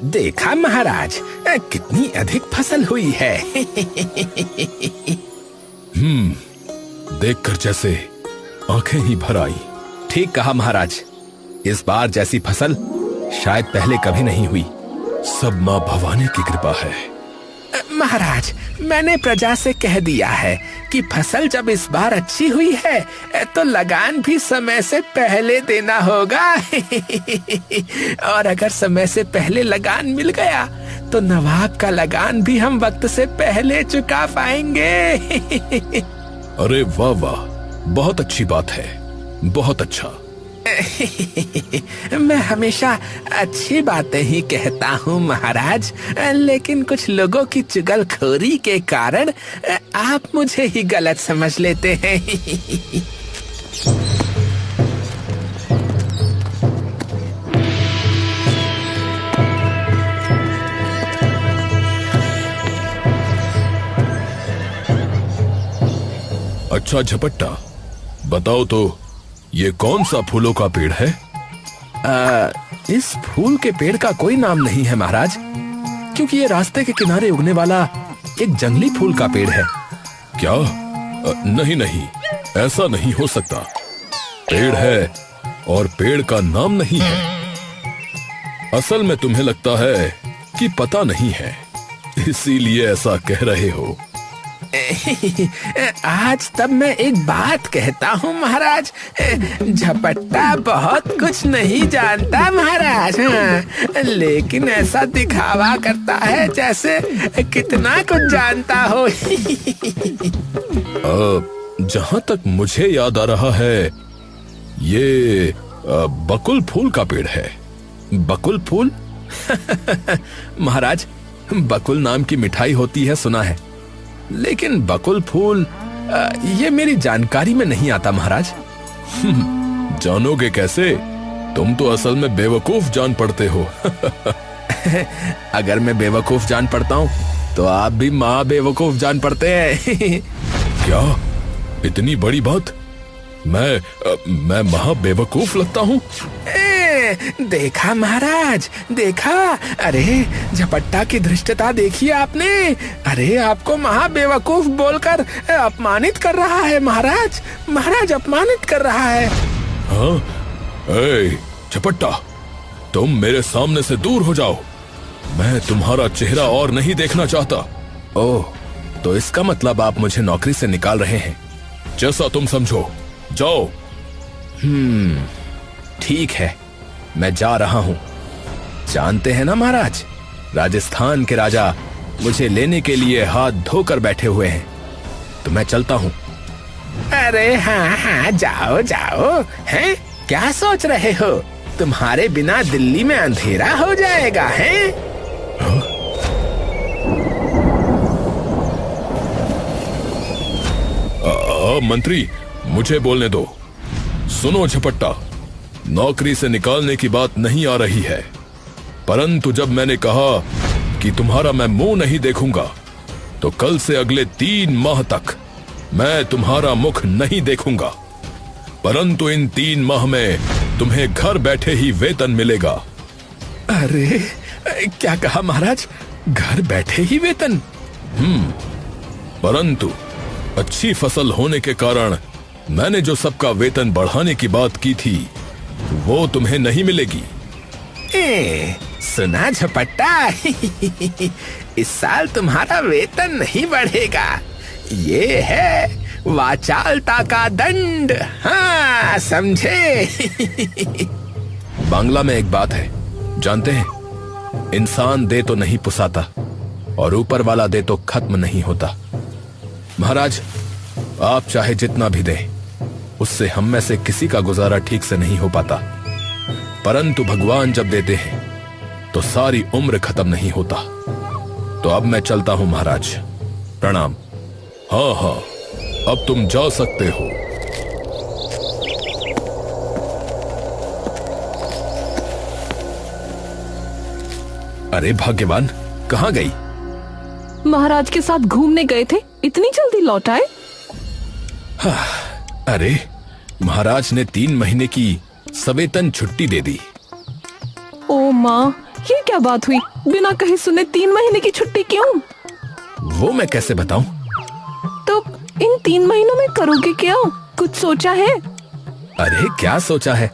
देखा महाराज, कितनी अधिक फसल हुई है। देखकर जैसे आंखें ही भर आई। ठीक कहा महाराज, इस बार जैसी फसल शायद पहले कभी नहीं हुई। सब माँ भवानी की कृपा है। महाराज, मैंने प्रजा से कह दिया है कि फसल जब इस बार अच्छी हुई है तो लगान भी समय से पहले देना होगा। और अगर समय से पहले लगान मिल गया तो नवाब का लगान भी हम वक्त से पहले चुका पाएंगे। अरे वाह वाह, बहुत अच्छी बात है, बहुत अच्छा। मैं हमेशा अच्छी बातें ही कहता हूँ महाराज, लेकिन कुछ लोगों की चुगलखोरी के कारण आप मुझे ही गलत समझ लेते हैं। अच्छा झपट्टा, बताओ तो ये कौन सा फूलों का पेड़ है? इस फूल के पेड़ का कोई नाम नहीं है महाराज, क्योंकि ये रास्ते के किनारे उगने वाला एक जंगली फूल का पेड़ है। क्या? नहीं नहीं, ऐसा नहीं हो सकता। पेड़ है और पेड़ का नाम नहीं है। असल में तुम्हें लगता है कि पता नहीं है, इसीलिए ऐसा कह रहे हो। आज तब मैं एक बात कहता हूँ महाराज, झपट्टा बहुत कुछ नहीं जानता महाराज, लेकिन ऐसा दिखावा करता है जैसे कितना कुछ जानता हो। जहाँ तक मुझे याद आ रहा है, ये बकुल फूल का पेड़ है। बकुल फूल? महाराज, बकुल नाम की मिठाई होती है सुना है, लेकिन बकुल फूल ये मेरी जानकारी में नहीं आता महाराज। जानोगे कैसे? तुम तो असल में बेवकूफ जान पड़ते हो। अगर मैं बेवकूफ जान पड़ता हूँ तो आप भी माँ बेवकूफ जान पड़ते हैं। क्या? इतनी बड़ी बात? मैं महा बेवकूफ लगता हूँ? देखा महाराज, देखा? अरे झपट्टा की धृष्टता देखिए आपने। अरे आपको महा बेवकूफ बोलकर अपमानित कर रहा है महाराज। महाराज अपमानित कर रहा है। हाँ? ए झपट्टा, तुम मेरे सामने से दूर हो जाओ। मैं तुम्हारा चेहरा और नहीं देखना चाहता। ओह, तो इसका मतलब आप मुझे नौकरी से निकाल रहे हैं? जैसा तुम समझो, जाओ। ठीक है, मैं जा रहा हूँ। जानते हैं ना महाराज, राजस्थान के राजा मुझे लेने के लिए हाथ धोकर बैठे हुए हैं, तो मैं चलता हूँ। अरे हाँ हाँ, जाओ जाओ। हैं? क्या सोच रहे हो? तुम्हारे बिना दिल्ली में अंधेरा हो जाएगा, हैं? मंत्री, मुझे बोलने दो। सुनो झपट्टा, नौकरी से निकालने की बात नहीं आ रही है, परंतु जब मैंने कहा कि तुम्हारा मैं मुंह नहीं देखूंगा, तो कल से अगले 3 माह तक मैं तुम्हारा मुख नहीं देखूंगा। परंतु इन 3 माह में तुम्हें घर बैठे ही वेतन मिलेगा। अरे क्या कहा महाराज? घर बैठे ही वेतन? परंतु अच्छी फसल होने के कारण मैंने जो सबका वेतन बढ़ाने की बात की थी, वो तुम्हें नहीं मिलेगी। सुना झपट्टा? इस साल तुम्हारा वेतन नहीं बढ़ेगा। ये है वाचालता का दंड। हाँ, समझे? बांग्ला में एक बात है, जानते हैं? इंसान दे तो नहीं पुसाता और ऊपर वाला दे तो खत्म नहीं होता। महाराज, आप चाहे जितना भी दें, उससे हम में से किसी का गुजारा ठीक से नहीं हो पाता, परंतु भगवान जब देते हैं तो सारी उम्र खत्म नहीं होता। तो अब मैं चलता हूं महाराज, प्रणाम। हाँ हाँ, अब तुम जा सकते हो। अरे भाग्यवान, कहाँ गई? महाराज के साथ घूमने गए थे, इतनी जल्दी लौट आए? अरे महाराज ने 3 महीने की सवेतन छुट्टी दे दी। ओ माँ, ये क्या बात हुई? बिना कहे सुने 3 महीने की छुट्टी क्यों? वो मैं कैसे बताऊं? तो इन 3 महीनों में करोगे क्या? कुछ सोचा है? अरे क्या सोचा है?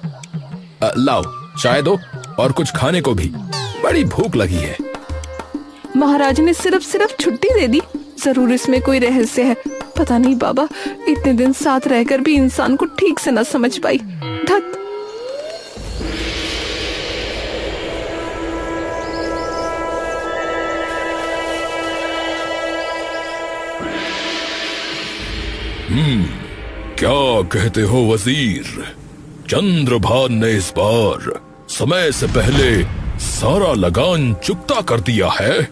लाओ चाय दो और कुछ खाने को भी, बड़ी भूख लगी है। महाराज ने सिर्फ छुट्टी दे दी, जरूर इसमें कोई रहस्य है। पता नहीं बाबा, इतने दिन साथ रहकर भी इंसान को ठीक से न समझ पाई। धत। क्या कहते हो वजीर? चंद्रभान ने इस बार समय से पहले सारा लगान चुकता कर दिया है।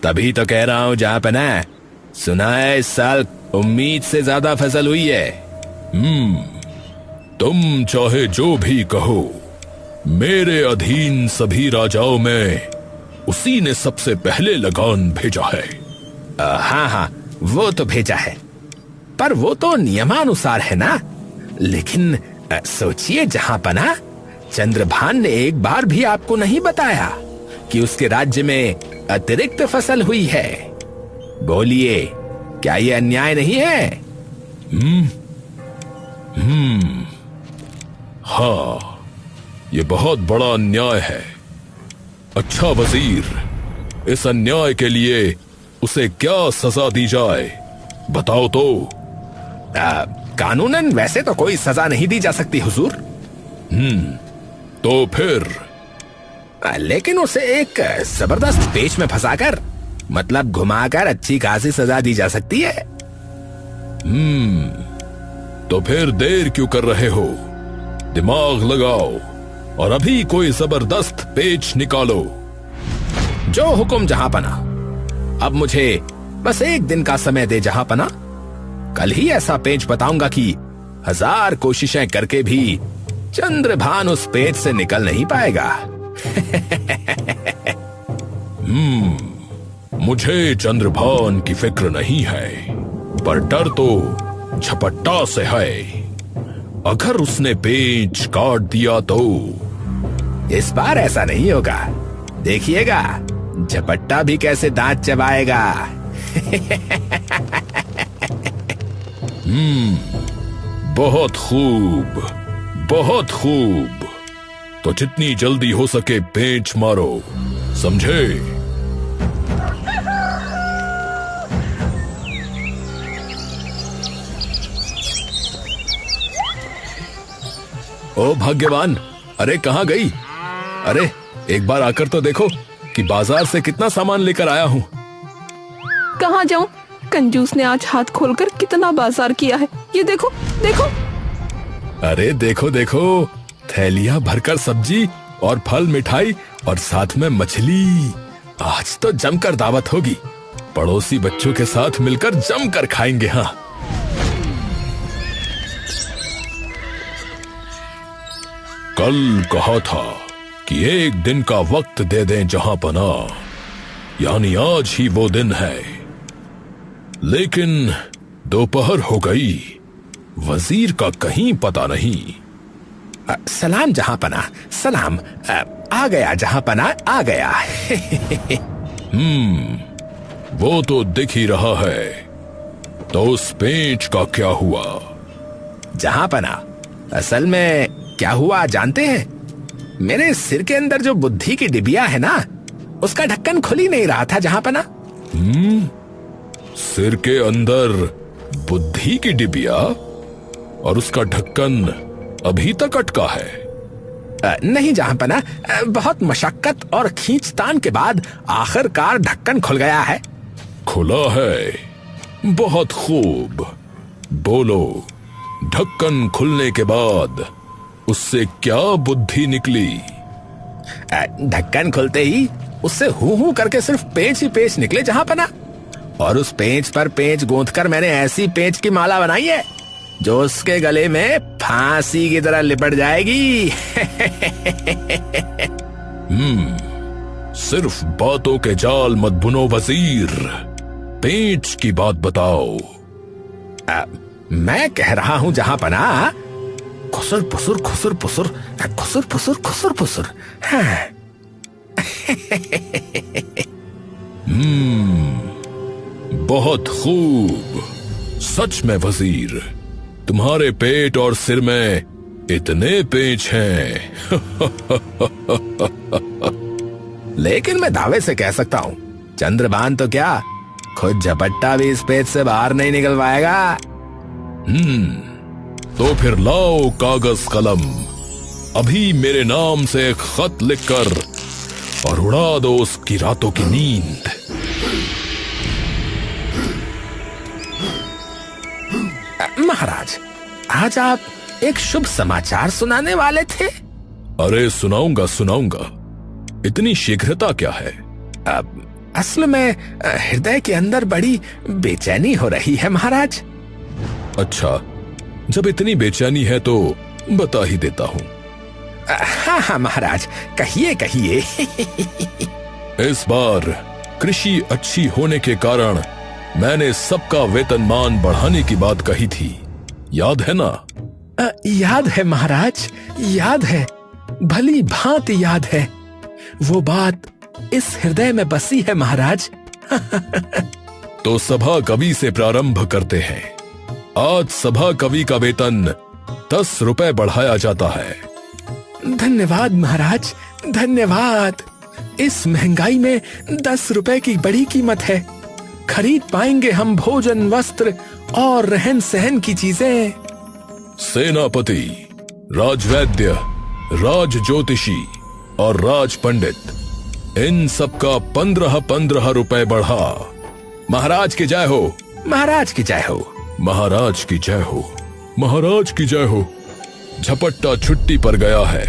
तभी तो कह रहा हूँ जहाँपना, सुना है इस साल उम्मीद से ज्यादा फसल हुई है। तुम चाहे जो भी कहो, मेरे अधीन सभी राजाओं में उसी ने सबसे पहले लगान भेजा है। हाँ, वो तो भेजा है, पर वो तो नियमानुसार है ना। लेकिन सोचिए जहाँपना, चंद्रभान ने एक बार भी आपको नहीं बताया कि उसके राज्य में अतिरिक्त फसल हुई है। बोलिए, क्या ये अन्याय नहीं है? हाँ, ये बहुत बड़ा अन्याय है। अच्छा वजीर, इस अन्याय के लिए उसे क्या सजा दी जाए, बताओ तो। कानूनन वैसे तो कोई सजा नहीं दी जा सकती हुजूर। तो फिर? लेकिन उसे एक जबरदस्त पेच में फंसाकर, मतलब घुमाकर अच्छी खासी सजा दी जा सकती है। तो फिर देर क्यों कर रहे हो? दिमाग लगाओ और अभी कोई जबरदस्त पेच निकालो। जो हुक्म जहाँपना। अब मुझे बस 1 दिन का समय दे जहाँपना। कल ही ऐसा पेच बताऊंगा कि 1000 कोशिशें करके भी चंद्रभान उस पेच से निकल नहीं पाएगा। मुझे चंद्रभान की फिक्र नहीं है, पर डर तो झपट्टा से है। अगर उसने पेच काट दिया तो? इस बार ऐसा नहीं होगा, देखिएगा झपट्टा भी कैसे दांत चबाएगा। बहुत खूब, बहुत खूब। तो जितनी जल्दी हो सके पेंच मारो, समझे? ओ भाग्यवान, अरे कहाँ गई? अरे एक बार आकर तो देखो कि बाजार से कितना सामान लेकर आया हूँ। कहाँ जाऊं? कंजूस ने आज हाथ खोलकर कितना बाजार किया है, ये देखो देखो। अरे देखो देखो, थैलियां भरकर सब्जी और फल मिठाई और साथ में मछली। आज तो जमकर दावत होगी। पड़ोसी बच्चों के साथ मिलकर जमकर खाएंगे। हाँ, कल कहा था कि 1 दिन का वक्त दे दें जहाँपना, यानी आज ही वो दिन है। लेकिन दोपहर हो गई, वजीर का कहीं पता नहीं। सलाम जहाँपना, सलाम। आ गया जहाँपना, आ गया। वो तो दिख ही रहा है। तो उस पेंच का क्या हुआ? जहाँपना, असल में क्या हुआ जानते हैं? मेरे सिर के अंदर जो बुद्धि की डिबिया है ना, उसका ढक्कन खुल ही नहीं रहा था जहाँपना। सिर के अंदर बुद्धि की डिबिया और उसका ढक्कन अभी तक अटका है? नहीं जहाँपना, बहुत मशक्कत और खींचतान के बाद आखिरकार ढक्कन खुल गया है। खुला है? बहुत खूब। बोलो, ढक्कन खुलने के बाद उससे क्या बुद्धि निकली? ढक्कन खुलते ही उससे हूं करके सिर्फ पेंच ही पेंच निकले जहाँपना। और उस पेंच पर पेंच गूंथकर मैंने ऐसी पेंच की माला बनाई है जो उसके गले में फांसी की तरह लिपट जाएगी। सिर्फ बातों के जाल मत बुनो वजीर, पेंच की बात बताओ। मैं कह रहा हूं जहां पना, खुसुर पुसुर खुसुर पुसुर, खुसुर पुसुर खुसुर पुसुर। हाँ। बहुत खूब। सच में वजीर, तुम्हारे पेट और सिर में इतने पेंच हैं। लेकिन मैं दावे से कह सकता हूं, चंद्रभान तो क्या, खुद झपट्टा भी इस पेट से बाहर नहीं निकल पाएगा। तो फिर लाओ कागज कलम, अभी मेरे नाम से एक खत लिखकर और उड़ा दो उसकी रातों की नींद। महाराज, आज आप एक शुभ समाचार सुनाने वाले थे। अरे सुनाऊंगा सुनाऊंगा, इतनी शीघ्रता क्या है? असल में हृदय के अंदर बड़ी बेचैनी हो रही है महाराज। अच्छा, जब इतनी बेचैनी है तो बता ही देता हूं। हाँ हाँ महाराज, कहिए कहिए। इस बार कृषि अच्छी होने के कारण मैंने सबका वेतनमान बढ़ाने की बात कही थी, याद है ना? याद है महाराज, याद है, भली भांति याद है। वो बात इस हृदय में बसी है महाराज। तो सभा कवि से प्रारंभ करते हैं। आज सभा कवि का वेतन 10 रुपए बढ़ाया जाता है। धन्यवाद महाराज, धन्यवाद। इस महंगाई में 10 रुपए की बड़ी कीमत है। खरीद पाएंगे हम भोजन, वस्त्र और रहन सहन की चीजें। सेनापति, राजवैद्य, राज ज्योतिषी और राज पंडित, इन सबका 15-15 रुपए बढ़ा। महाराज की जय हो, महाराज की जय हो, महाराज की जय हो, महाराज की जय हो। झपट्टा छुट्टी पर गया है,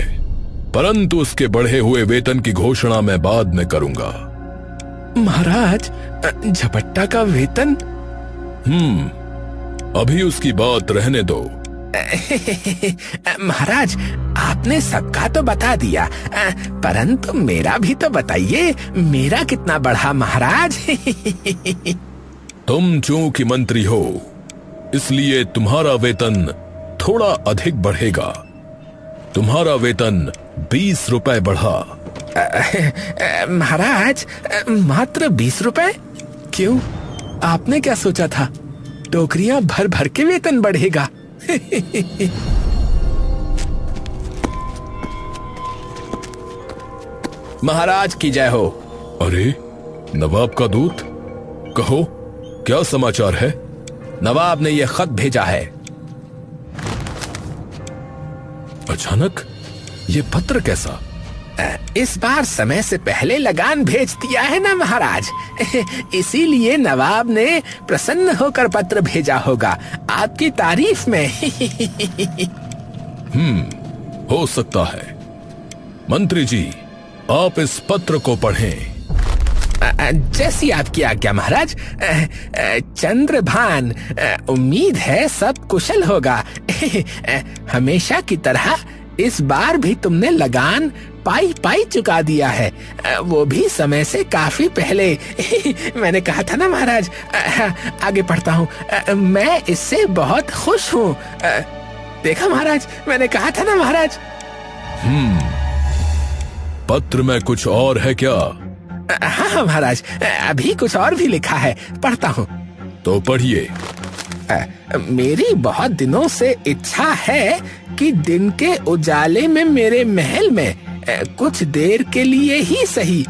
परंतु उसके बढ़े हुए वेतन की घोषणा मैं बाद में करूंगा। महाराज, झपट्टा का वेतन? अभी उसकी बात रहने दो। महाराज, आपने सबका तो बता दिया, परंतु मेरा भी तो बताइए, मेरा कितना बढ़ा महाराज? तुम चूंकि मंत्री हो, इसलिए तुम्हारा वेतन थोड़ा अधिक बढ़ेगा। तुम्हारा वेतन 20 रुपए बढ़ा। महाराज, मात्र 20 रुपए? क्यों, आपने क्या सोचा था टोकरियां भर भर के वेतन बढ़ेगा? महाराज की जय हो। अरे नवाब का दूत, कहो क्या समाचार है? नवाब ने यह खत भेजा है। अचानक ये पत्र कैसा? इस बार समय से पहले लगान भेज दिया है ना महाराज, इसीलिए नवाब ने प्रसन्न होकर पत्र भेजा होगा आपकी तारीफ में। हो सकता है। मंत्री जी, आप इस पत्र को पढ़ें। जैसी आपकी आज्ञा महाराज। चंद्रभान, उम्मीद है सब कुशल होगा। हमेशा की तरह इस बार भी तुमने लगान पाई पाई चुका दिया है, वो भी समय से काफी पहले। मैंने कहा था ना महाराज। आगे पढ़ता हूँ। मैं इससे बहुत खुश हूँ। देखा महाराज, मैंने कहा था ना महाराज। पत्र में कुछ और है क्या? हाँ महाराज, अभी कुछ और भी लिखा है, पढ़ता हूँ। तो पढ़िए। मेरी बहुत दिनों से इच्छा है कि दिन के उजाले में मेरे महल में कुछ देर के लिए ही सही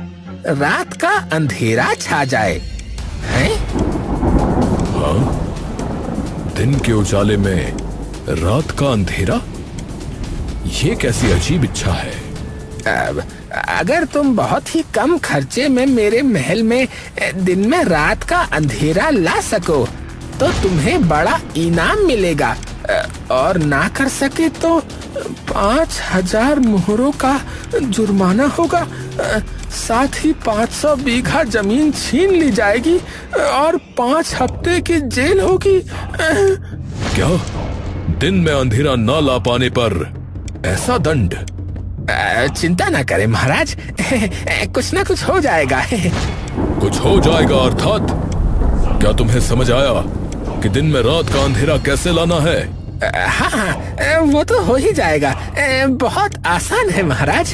रात का अंधेरा छा जाए। हैं? हाँ? दिन के उजाले में रात का अंधेरा? ये कैसी अजीब इच्छा है? अगर तुम बहुत ही कम खर्चे में मेरे महल में दिन में रात का अंधेरा ला सको तो तुम्हें बड़ा इनाम मिलेगा, और ना कर सके तो 5000 मोहरों का जुर्माना होगा। साथ ही 500 बीघा जमीन छीन ली जाएगी और 5 हफ्ते की जेल होगी। क्या? दिन में अंधेरा न ला पाने पर ऐसा दंड? चिंता ना करें महाराज, कुछ ना कुछ हो जाएगा। कुछ हो जाएगा अर्थात? क्या तुम्हें समझ आया कि दिन में रात का अंधेरा कैसे लाना है? हाँ, वो तो हो ही जाएगा। बहुत आसान है महाराज।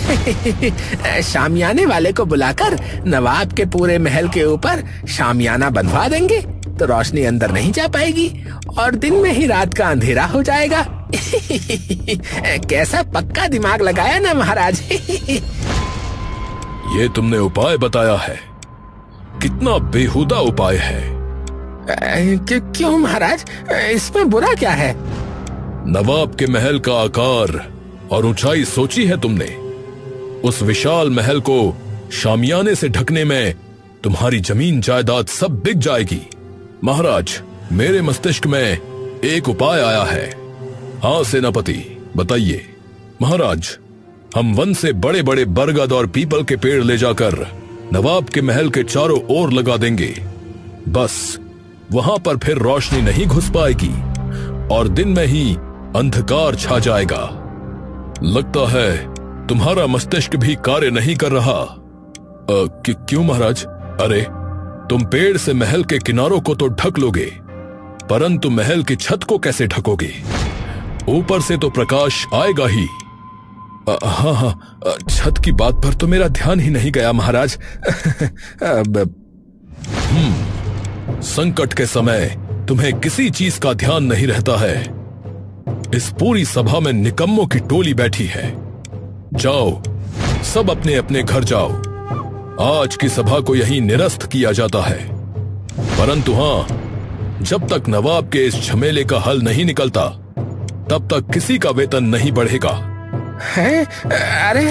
शामियाने वाले को बुलाकर नवाब के पूरे महल के ऊपर शामियाना बंधवा देंगे तो रोशनी अंदर नहीं जा पाएगी और दिन में ही रात का अंधेरा हो जाएगा। कैसा पक्का दिमाग लगाया ना महाराज। ये तुमने उपाय बताया है, कितना बेहुदा उपाय है। क्यों महाराज, इसमें बुरा क्या है? नवाब के महल का आकार और ऊंचाई सोची है तुमने? उस विशाल महल को शामियाने से ढकने में तुम्हारी जमीन जायदाद सब बिक जाएगी। महाराज, मेरे मस्तिष्क में एक उपाय आया है। हाँ सेनापति, बताइए। महाराज, हम वन से बड़े बड़े बरगद और पीपल के पेड़ ले जाकर नवाब के महल के चारों ओर लगा देंगे। बस वहां पर फिर रोशनी नहीं घुस पाएगी और दिन में ही अंधकार छा जाएगा। लगता है तुम्हारा मस्तिष्क भी कार्य नहीं कर रहा। क्यों महाराज? अरे, तुम पेड़ से महल के किनारों को तो ढक लोगे, परंतु महल की छत को कैसे ढकोगे? ऊपर से तो प्रकाश आएगा ही। हाँ, छत की बात पर तो मेरा ध्यान ही नहीं गया महाराज। संकट के समय तुम्हें किसी चीज का ध्यान नहीं रहता है। इस पूरी सभा में निकम्मों की टोली बैठी है। जाओ, सब अपने अपने घर जाओ। आज की सभा को यहीं निरस्त किया जाता है। परंतु हाँ, जब तक नवाब के इस झमेले का हल नहीं निकलता तब तक किसी का वेतन नहीं बढ़ेगा। है? अरे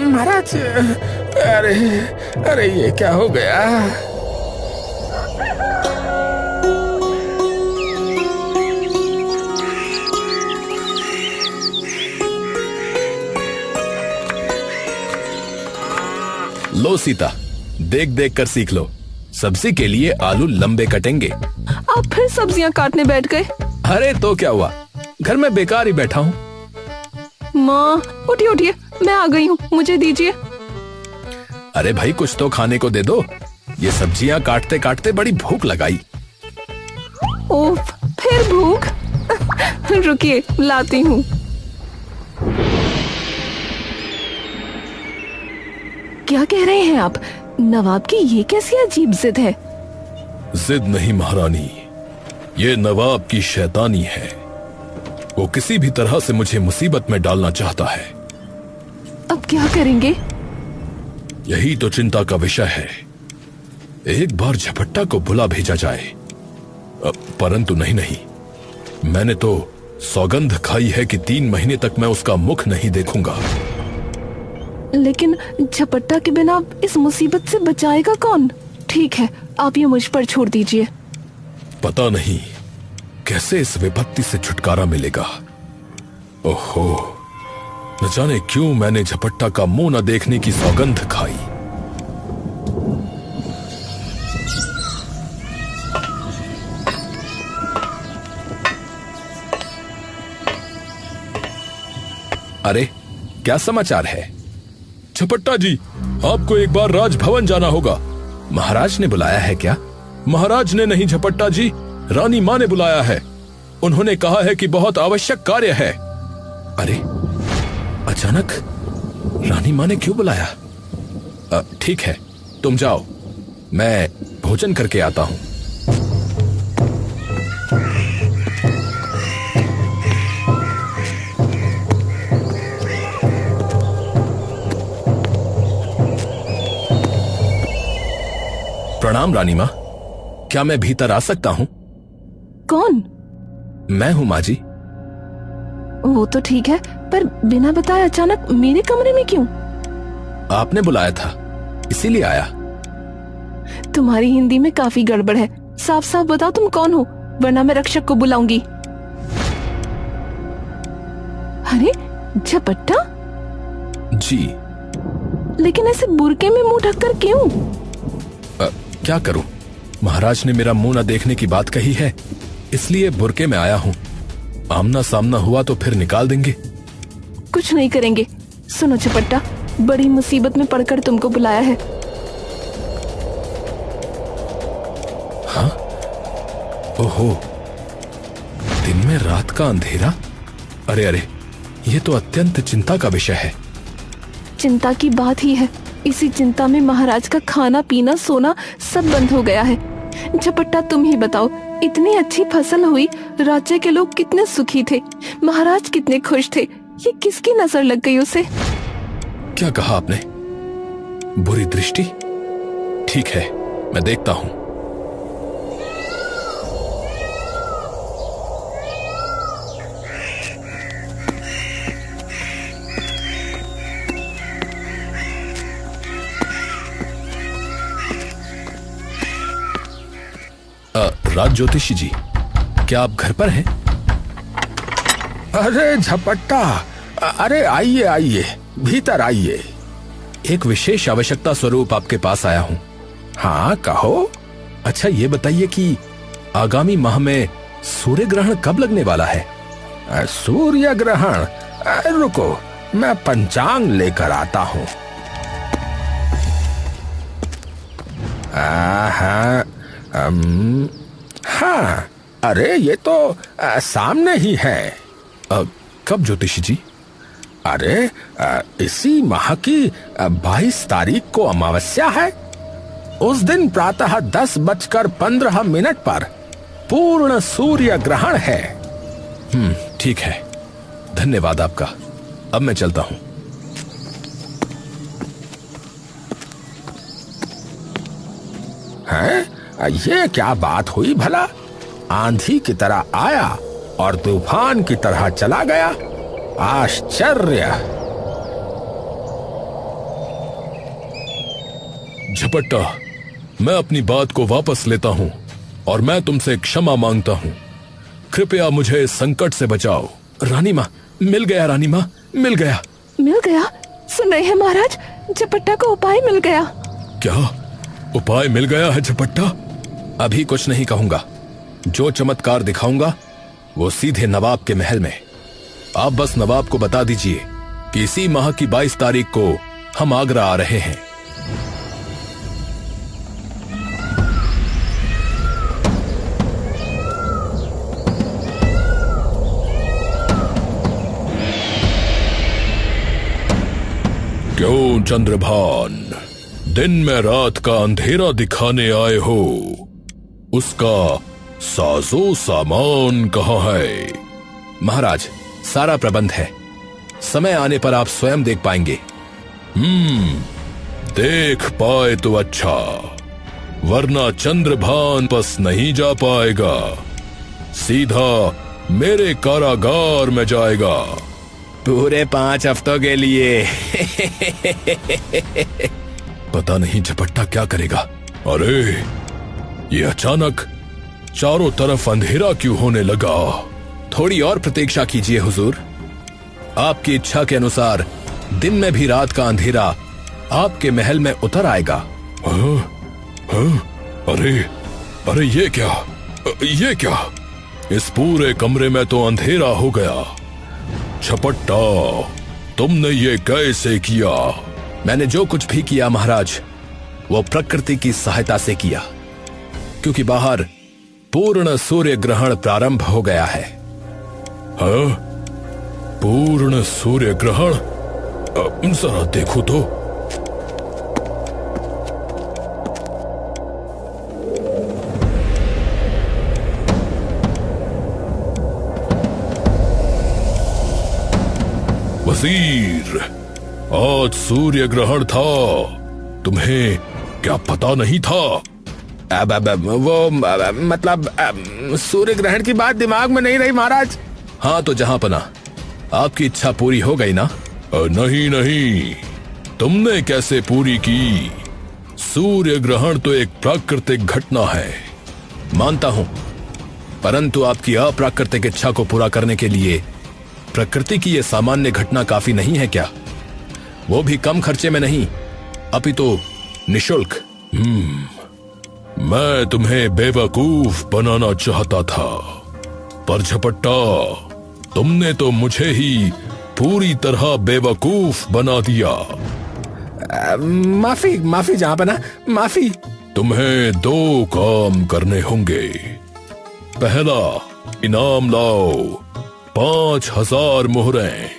महाराज, अरे ये क्या हो गया? लो सीता, देख देख कर सीख लो। सब्जी के लिए आलू लंबे कटेंगे। आप फिर सब्जियां काटने बैठ गए? अरे तो क्या हुआ, घर में बेकार ही बैठा हूँ। माँ, उठिए उठिए, मैं आ गई हूँ, मुझे दीजिए। अरे भाई, कुछ तो खाने को दे दो। ये सब्जियां काटते काटते बड़ी भूख लगाई। ओफ, फिर भूख? रुकिए, लाती हूँ। क्या कह रहे हैं आप? नवाब की ये कैसी अजीब जिद है? जिद नहीं महारानी, ये नवाब की शैतानी है। वो किसी भी तरह से मुझे मुसीबत में डालना चाहता है। अब क्या करेंगे? यही तो चिंता का विषय है। एक बार झपट्टा को बुला भेजा जाए, परंतु नहीं, मैंने तो सौगंध खाई है कि 3 महीने तक मैं उसका मुख नहीं देखूंगा। लेकिन झपट्टा के बिना इस मुसीबत से बचाएगा कौन? ठीक है, आप ये मुझ पर छोड़ दीजिए। पता नहीं कैसे इस विपत्ति से छुटकारा मिलेगा। ओहो, न जाने क्यों मैंने झपट्टा का मुंह न देखने की सौगंध खाई। अरे, क्या समाचार है? झपट्टा जी, आपको एक बार राजभवन जाना होगा। महाराज ने बुलाया है क्या? महाराज ने नहीं झपट्टा जी, रानी माँ ने बुलाया है। उन्होंने कहा है कि बहुत आवश्यक कार्य है। अरे, अचानक रानी माँ ने क्यों बुलाया? ठीक है, तुम जाओ, मैं भोजन करके आता हूं। प्रणाम रानी माँ, क्या मैं भीतर आ सकता हूँ? कौन? मैं हूँ माँ जी। वो तो ठीक है, पर बिना बताए अचानक मेरे कमरे में क्यों? आपने बुलाया था, इसीलिए आया। तुम्हारी हिंदी में काफी गड़बड़ है। साफ साफ बताओ तुम कौन हो, वरना मैं रक्षक को बुलाऊंगी। अरे, झपट्टा जी। लेकिन ऐसे बुरके में मुंह ढककर क्यों? क्या करूं, महाराज ने मेरा मुंह न देखने की बात कही है, इसलिए बुरके में आया हूं। आमना सामना हुआ तो फिर निकाल देंगे। कुछ नहीं करेंगे, सुनो झपट्टा, बड़ी मुसीबत में पड़कर तुमको बुलाया है। हाँ? ओहो, दिन में रात का अंधेरा। अरे अरे, ये तो अत्यंत चिंता का विषय है। चिंता की बात ही है। इसी चिंता में महाराज का खाना पीना सोना सब बंद हो गया है। झपट्टा, तुम ही बताओ, इतनी अच्छी फसल हुई, राज्य के लोग कितने सुखी थे, महाराज कितने खुश थे, ये किसकी नजर लग गई उसे? क्या कहा आपने? बुरी दृष्टि? ठीक है, मैं देखता हूं। राज ज्योतिषी जी, क्या आप घर पर हैं? अरे झपट्टा, अरे आइए आइए, भीतर आइए। एक विशेष आवश्यकता स्वरूप आपके पास आया हूं। हाँ कहो। अच्छा ये बताइए कि आगामी माह में सूर्य ग्रहण कब लगने वाला है? सूर्य ग्रहण? रुको, मैं पंचांग लेकर आता हूँ। हाँ, अरे ये तो सामने ही है। कब ज्योतिषी जी? अरे इसी माह की 22 तारीख को अमावस्या है। उस दिन प्रातः 10:15 पर पूर्ण सूर्य ग्रहण है। ठीक है, धन्यवाद आपका। अब मैं चलता हूं। हैं? ये क्या बात हुई भला? आंधी की तरह आया और तूफान की तरह चला गया। आश्चर्य। झपट्टा, मैं अपनी बात को वापस लेता हूं और मैं तुमसे क्षमा मांगता हूं। कृपया मुझे इस संकट से बचाओ। रानी मां, मिल गया। रानी मां, मिल गया। मिल गया? सुन रहे हैं महाराज, झपट्टा को उपाय मिल गया। क्या उपाय मिल गया है झपट्टा? अभी कुछ नहीं कहूंगा। जो चमत्कार दिखाऊंगा वो सीधे नवाब के महल में। आप बस नवाब को बता दीजिए कि इसी माह की 22 तारीख को हम आगरा आ रहे हैं। क्यों चंद्रभान, दिन में रात का अंधेरा दिखाने आए हो? उसका साजो सामान कहाँ है? महाराज, सारा प्रबंध है। समय आने पर आप स्वयं देख पाएंगे। देख पाए तो अच्छा, वरना चंद्रभान बस नहीं जा पाएगा, सीधा मेरे कारागार में जाएगा पूरे 5 हफ्तों के लिए। पता नहीं झपट्टा क्या करेगा। अरे ये अचानक चारों तरफ अंधेरा क्यों होने लगा? थोड़ी और प्रतीक्षा कीजिए हुजूर। आपकी इच्छा के अनुसार दिन में भी रात का अंधेरा आपके महल में उतर आएगा। अरे ये क्या? इस पूरे कमरे में तो अंधेरा हो गया। झपट्टा, तुमने ये कैसे किया? मैंने जो कुछ भी किया महाराज, वो प्रकृति की सहायता से किया, क्योंकि बाहर पूर्ण सूर्य ग्रहण प्रारंभ हो गया है। हाँ? पूर्ण सूर्य ग्रहण? जरा देखो तो। वजीर, आज सूर्य ग्रहण था, तुम्हें क्या पता नहीं था? मतलब सूर्य ग्रहण की बात दिमाग में नहीं रही महाराज। हाँ तो जहां पना, आपकी इच्छा पूरी हो गई ना? नहीं, तुमने कैसे पूरी की? सूर्य ग्रहण तो एक प्राकृतिक घटना है। मानता हूं, परंतु आपकी अप्राकृतिक इच्छा को पूरा करने के लिए प्रकृति की यह सामान्य घटना काफी नहीं है क्या? वो भी कम खर्चे में नहीं, अपितु निशुल्क। मैं तुम्हें बेवकूफ बनाना चाहता था, पर झपट्टा, तुमने तो मुझे ही पूरी तरह बेवकूफ बना दिया। माफी माफी जहाँपना, माफी। तुम्हें 2 काम करने होंगे। पहला, इनाम लाओ 5000 मोहरें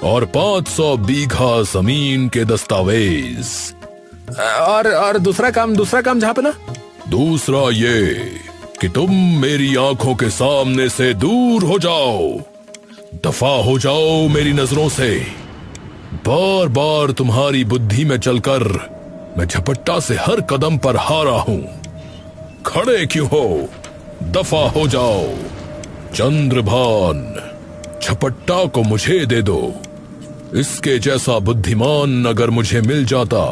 और 500 बीघा जमीन के दस्तावेज। और दूसरा काम जहाँपना? दूसरा ये कि तुम मेरी आंखों के सामने से दूर हो जाओ, दफा हो जाओ मेरी नजरों से। बार बार तुम्हारी बुद्धि में चलकर मैं झपट्टा से हर कदम पर हारा हूं। खड़े क्यों हो? दफा हो जाओ। चंद्रभान, झपट्टा को मुझे दे दो। इसके जैसा बुद्धिमान अगर मुझे मिल जाता।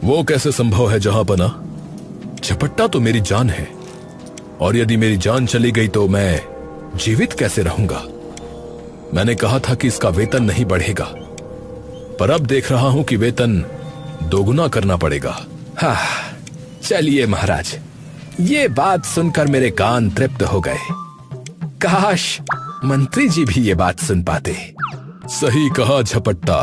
वो कैसे संभव है जहाँपना? झपट्टा तो मेरी जान है, और यदि मेरी जान चली गई तो मैं जीवित कैसे रहूंगा? मैंने कहा था कि इसका वेतन नहीं बढ़ेगा, पर अब देख रहा हूं कि वेतन दोगुना करना पड़ेगा। हाँ, चलिए महाराज, ये बात सुनकर मेरे कान तृप्त हो गए। काश मंत्री जी भी ये बात सुन पाते। सही कहा झपट्टा।